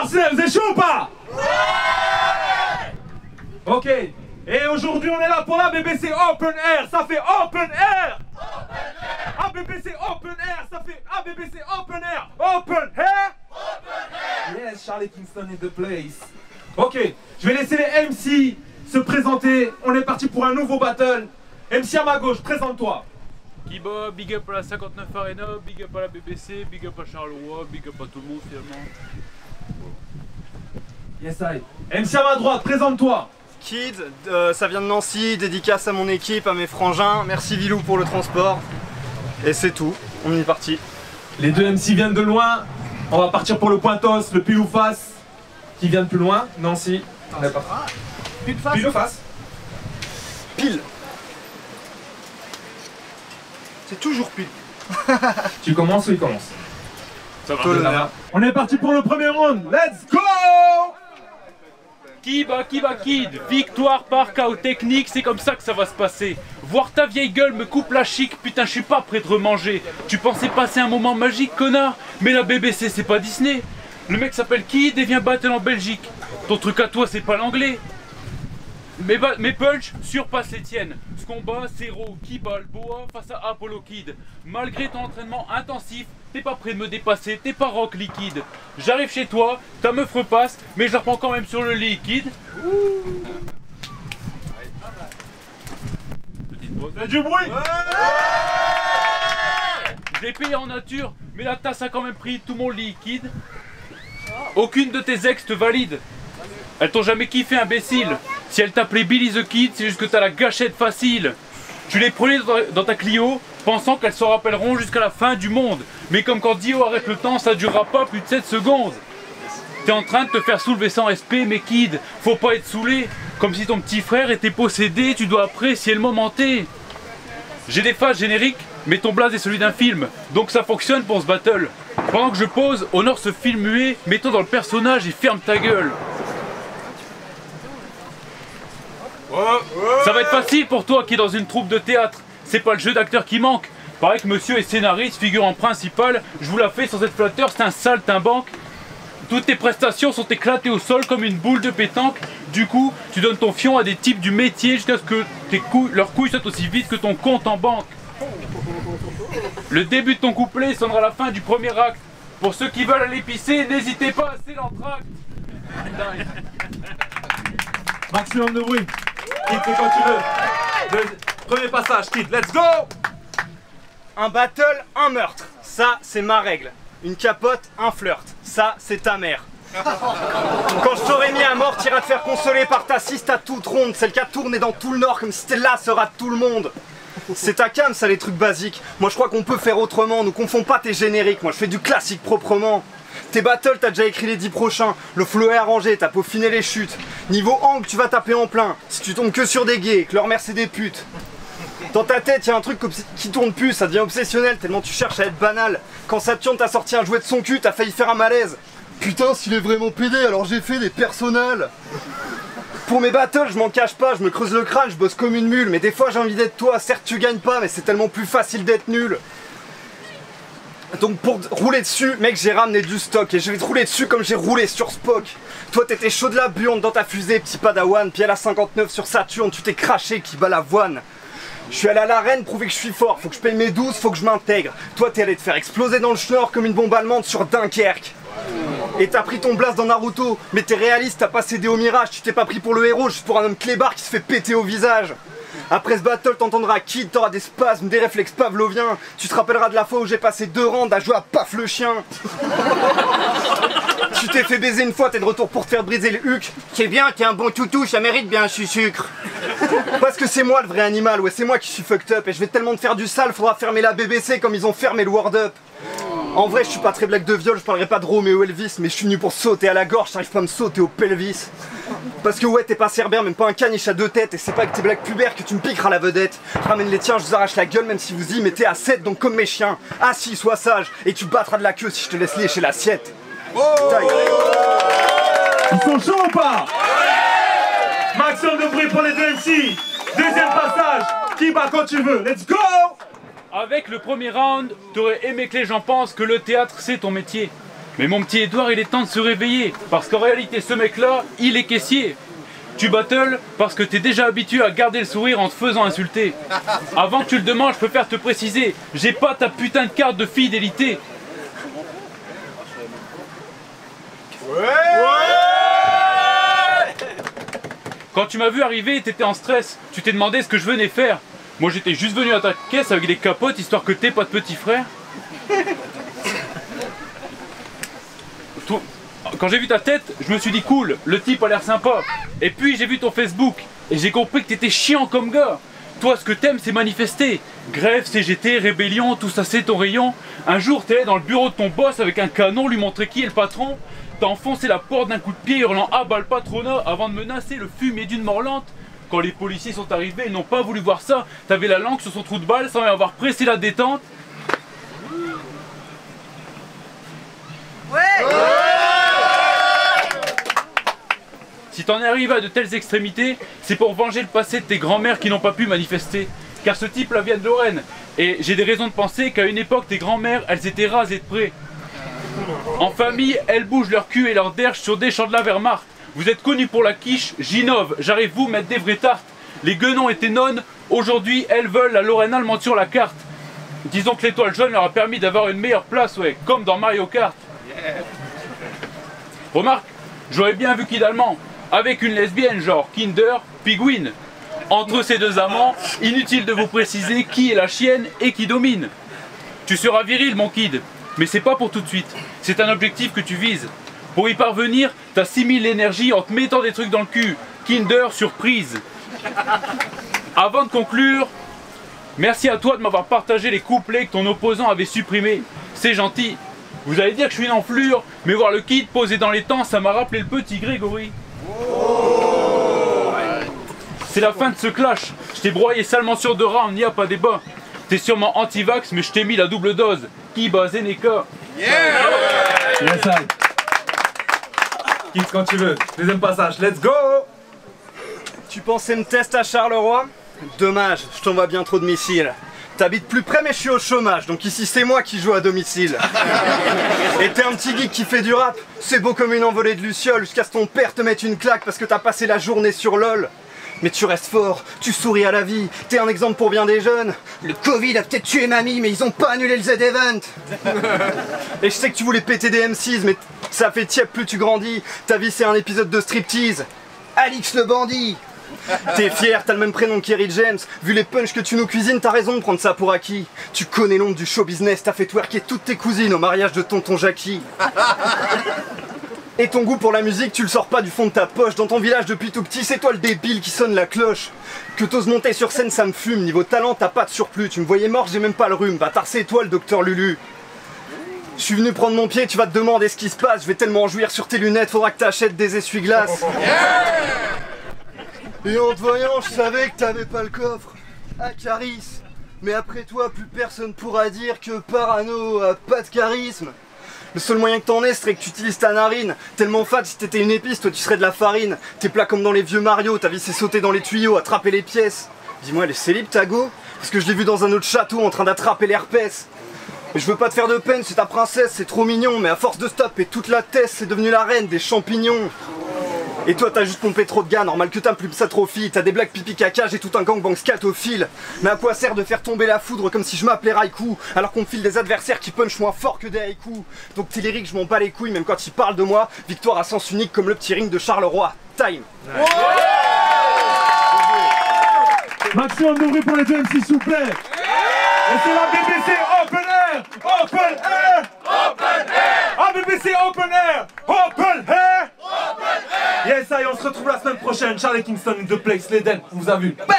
Marseille, vous êtes chaud ou pas? Ok. Et aujourd'hui, on est là pour la BBC Open Air. Ça fait Open Air. ABBC Open Air. Ça fait ABBC Open Air. Open Air. Yes, Charlie Kingston in the place. Ok, je vais laisser les MC se présenter. On est parti pour un nouveau battle. MC à ma gauche, présente-toi. Kiba, big up à la 59 Arena, big up à la BBC, big up à Charleroi, big up à tout le monde finalement. Yes, I. MC à ma droite, présente-toi. Kid, ça vient de Nancy, dédicace à mon équipe, à mes frangins. Merci Vilou pour le transport. Et c'est tout, on est parti. Les deux MC viennent de loin. On va partir pour le Pointos, le pile ou face. Qui vient de plus loin, Nancy. On est parti. Pile face. Pile ou face. Pile. C'est toujours pile. Tu commences ou il commence? Ça va. On est parti pour le premier round. Let's go! Kiba, Kid, victoire par KO technique, c'est comme ça que ça va se passer. Voir ta vieille gueule me coupe la chic, putain je suis pas prêt de remanger. Tu pensais passer un moment magique, connard? Mais la BBC c'est pas Disney. Le mec s'appelle Kid et vient battle en Belgique. Ton truc à toi c'est pas l'anglais. Mes punch surpassent les tiennes. Ce combat, c'est Ro Kiba le Boa face à Apollo Kid. Malgré ton entraînement intensif, t'es pas prêt de me dépasser, t'es pas rock liquide. J'arrive chez toi, ta meuf repasse, mais je la reprends quand même sur le liquide. Petite pause. Faites du bruit! Je l'ai payé en nature, mais la tasse a quand même pris tout mon liquide. Aucune de tes ex te valide. Elles t'ont jamais kiffé, imbécile. Si elles t'appelaient Billy the Kid, c'est juste que t'as la gâchette facile. Tu les prenais dans ta Clio, pensant qu'elles s'en rappelleront jusqu'à la fin du monde. Mais comme quand Dio arrête le temps, ça durera pas plus de 7 secondes. T'es en train de te faire soulever sans respect, mais Kid, faut pas être saoulé. Comme si ton petit frère était possédé, tu dois apprécier le moment T. J'ai des phases génériques, mais ton blaze est celui d'un film. Donc ça fonctionne pour ce battle. Pendant que je pose, honore ce film muet, mets-toi dans le personnage et ferme ta gueule. Ça va être facile pour toi qui est dans une troupe de théâtre. C'est pas le jeu d'acteur qui manque. Pareil que monsieur est scénariste, figurant principal. Je vous la fais sans être flatteur, c'est un saltimbanque. Toutes tes prestations sont éclatées au sol comme une boule de pétanque. Du coup, tu donnes ton fion à des types du métier jusqu'à ce que leurs couilles sautent aussi vite que ton compte en banque. Le début de ton couplet sonnera la fin du premier acte. Pour ceux qui veulent aller pisser, n'hésitez pas à c'est l'entracte. Maximum de bruit. Kid, fais quand tu veux. Premier passage, Kid, let's go! Un battle, un meurtre. Ça, c'est ma règle. Une capote, un flirt. Ça, c'est ta mère. Quand je t'aurais mis à mort, t'iras te faire consoler par ta ciste à toute ronde. Celle qui a tourné dans tout le nord comme si t'es là, sera de tout le monde. C'est ta cam, ça, les trucs basiques. Moi, je crois qu'on peut faire autrement. Nous confond pas tes génériques. Moi, je fais du classique proprement. Tes battles, t'as déjà écrit les 10 prochains. Le flow est arrangé, t'as peaufiné les chutes. Niveau angle, tu vas taper en plein. Si tu tombes que sur des gays, que leur mère c'est des putes. Dans ta tête, y'a un truc qui tourne plus, ça devient obsessionnel tellement tu cherches à être banal. Quand Saturne t'a sorti un jouet de son cul, t'as failli faire un malaise. Putain, s'il est vraiment pédé, alors j'ai fait des personnels. Pour mes battles, je m'en cache pas, je me creuse le crâne, je bosse comme une mule. Mais des fois j'ai envie d'être toi, certes tu gagnes pas, mais c'est tellement plus facile d'être nul. Donc pour rouler dessus, mec, j'ai ramené du stock et je vais te rouler dessus comme j'ai roulé sur Spock. Toi t'étais chaud de la buande dans ta fusée, petit padawan, puis à la 59 sur Saturne, tu t'es craché qui bat l'avoine. Je suis allé à l'arène prouver que je suis fort, faut que je paye mes 12, faut que je m'intègre. Toi t'es allé te faire exploser dans le schnorr comme une bombe allemande sur Dunkerque. Et t'as pris ton blast dans Naruto, mais t'es réaliste, t'as pas cédé au mirage, tu t'es pas pris pour le héros, juste pour un homme clébard qui se fait péter au visage. Après ce battle, t'entendras Kid, t'auras des spasmes, des réflexes pavloviens. Tu te rappelleras de la fois où j'ai passé 2 rounds à jouer à Paf le chien. Tu t'es fait baiser une fois, t'es de retour pour te faire briser le huc. C'est bien, t'es un bon toutou, ça mérite bien un sucre. Parce que c'est moi le vrai animal, ouais, c'est moi qui suis fucked up. Et je vais tellement te faire du sale, faudra fermer la BBC comme ils ont fermé le Word Up. En vrai, je suis pas très blague de viol, je parlerai pas de Roméo Elvis, mais je suis venu pour sauter à la gorge, j'arrive pas à me sauter au pelvis. Parce que ouais, t'es pas cerbère, même pas un caniche à 2 têtes, et c'est pas avec tes blagues pubères que tu me piqueras la vedette. Ramène les tiens, je vous arrache la gueule, même si vous y mettez à 7, donc comme mes chiens. Assis, sois sage, et tu battras de la queue si je te laisse lécher l'assiette. Ils sont chauds ou pas? Maximum de bruit pour les deux MC. Deuxième passage, qui bat quand tu veux, let's go! Avec le premier round, t'aurais aimé que les gens pensent que le théâtre c'est ton métier. Mais mon petit Edouard, il est temps de se réveiller, parce qu'en réalité, ce mec-là, il est caissier. Tu battles parce que t'es déjà habitué à garder le sourire en te faisant insulter. Avant que tu le demandes, je préfère te préciser, j'ai pas ta putain de carte de fidélité. Quand tu m'as vu arriver, t'étais en stress. Tu t'es demandé ce que je venais faire. Moi, j'étais juste venu à ta caisse avec des capotes, histoire que t'aies pas de petit frère. Quand j'ai vu ta tête, je me suis dit cool, le type a l'air sympa. Et puis j'ai vu ton Facebook et j'ai compris que t'étais chiant comme gars. Toi, ce que t'aimes, c'est manifester. Grève, CGT, rébellion, tout ça c'est ton rayon. Un jour, t'es allé dans le bureau de ton boss avec un canon, lui montrer qui est le patron. T'as enfoncé la porte d'un coup de pied hurlant ah bah le patronat avant de menacer le fumier d'une mort lente. Quand les policiers sont arrivés, ils n'ont pas voulu voir ça. T'avais la langue sur son trou de balle sans même avoir pressé la détente. Si t'en es arrivé à de telles extrémités, c'est pour venger le passé de tes grands-mères qui n'ont pas pu manifester. Car ce type là vient de Lorraine. Et j'ai des raisons de penser qu'à une époque, tes grands-mères, elles étaient rasées de près. En famille, elles bougent leur cul et leur derche sur des champs de la Wehrmacht. Vous êtes connus pour la quiche, j'innove, j'arrive vous mettre des vraies tartes. Les guenons étaient nonnes, aujourd'hui elles veulent la Lorraine allemande sur la carte. Disons que l'étoile jaune leur a permis d'avoir une meilleure place, ouais, comme dans Mario Kart. Remarque, j'aurais bien vu Kid allemand, avec une lesbienne genre Kinder, Pigouine. Entre ces deux amants, inutile de vous préciser qui est la chienne et qui domine. Tu seras viril mon Kid, mais c'est pas pour tout de suite, c'est un objectif que tu vises. Pour y parvenir, t'assimiles l'énergie en te mettant des trucs dans le cul. Kinder surprise. Avant de conclure, merci à toi de m'avoir partagé les couplets que ton opposant avait supprimés. C'est gentil. Vous allez dire que je suis une enflure, mais voir le Kid posé dans les temps, ça m'a rappelé le petit Grégory. C'est la fin de ce clash. Je t'ai broyé salement sur 2 rounds, n'y a pas débat. T'es sûrement anti-vax, mais je t'ai mis la double dose. Kiba Zeneka. Yes, I. Kids quand tu veux. Deuxième passage, let's go. Tu pensais me tester à Charleroi? Dommage, je t'envoie bien trop de missiles. T'habites plus près mais je suis au chômage, donc ici c'est moi qui joue à domicile. Et t'es un petit geek qui fait du rap, c'est beau comme une envolée de lucioles, jusqu'à ce que ton père te mette une claque parce que t'as passé la journée sur LOL. Mais tu restes fort, tu souris à la vie, t'es un exemple pour bien des jeunes. Le Covid a peut-être tué mamie, mais ils ont pas annulé le Z-Event. Et je sais que tu voulais péter des M6, mais ça fait tiep plus tu grandis. Ta vie c'est un épisode de striptease. Alix le bandit. T'es fier, t'as le même prénom qu'Kerry James. Vu les punchs que tu nous cuisines, t'as raison de prendre ça pour acquis. Tu connais l'ombre du show business, t'as fait twerker toutes tes cousines au mariage de tonton Jackie. Et ton goût pour la musique, tu le sors pas du fond de ta poche. Dans ton village depuis tout petit, c'est toi le débile qui sonne la cloche. Que t'oses monter sur scène, ça me fume. Niveau talent, t'as pas de surplus. Tu me voyais mort, j'ai même pas le rhume. Va tarser toi le docteur Lulu. Je suis venu prendre mon pied, tu vas te demander ce qui se passe. Je vais tellement en jouir sur tes lunettes, faudra que t'achètes des essuie-glaces. Et en te voyant, je savais que t'avais pas le coffre. Ah, Caris. Mais après toi, plus personne pourra dire que Parano a pas de charisme. Le seul moyen que t'en aies serait que tu utilises ta narine. Tellement fat, si t'étais une épice, toi tu serais de la farine. T'es plat comme dans les vieux Mario, ta vie c'est sauter dans les tuyaux, attraper les pièces. Dis-moi, elle est célib ta go? Parce que je l'ai vu dans un autre château en train d'attraper l'herpès. Mais je veux pas te faire de peine, c'est ta princesse, c'est trop mignon. Mais à force de stop et toute la tête, c'est devenu la reine des champignons. Et toi t'as juste pompé trop de gars, normal que t'as plus ça trophy. T'as des blagues pipi caca, j'ai tout un gangbang scatophile. Mais à quoi sert de faire tomber la foudre comme si je m'appelais Raikou, alors qu'on me file des adversaires qui punchent moins fort que des haïkus. Donc t'es lyrique, je m'en bats les couilles, même quand ils parlent de moi. Victoire à sens unique comme le petit ring de Charleroi. Time. Ouais. Maximum de bruit pour les deux MC s'il vous plaît. Et c'est la BBC Open Air. Open Air. Open Air. Ah BBC Open Air. Open Air. Yes, ça y est, on se retrouve la semaine prochaine. Charlie Kingston in the place, l'Eden, on vous a vu. Bam.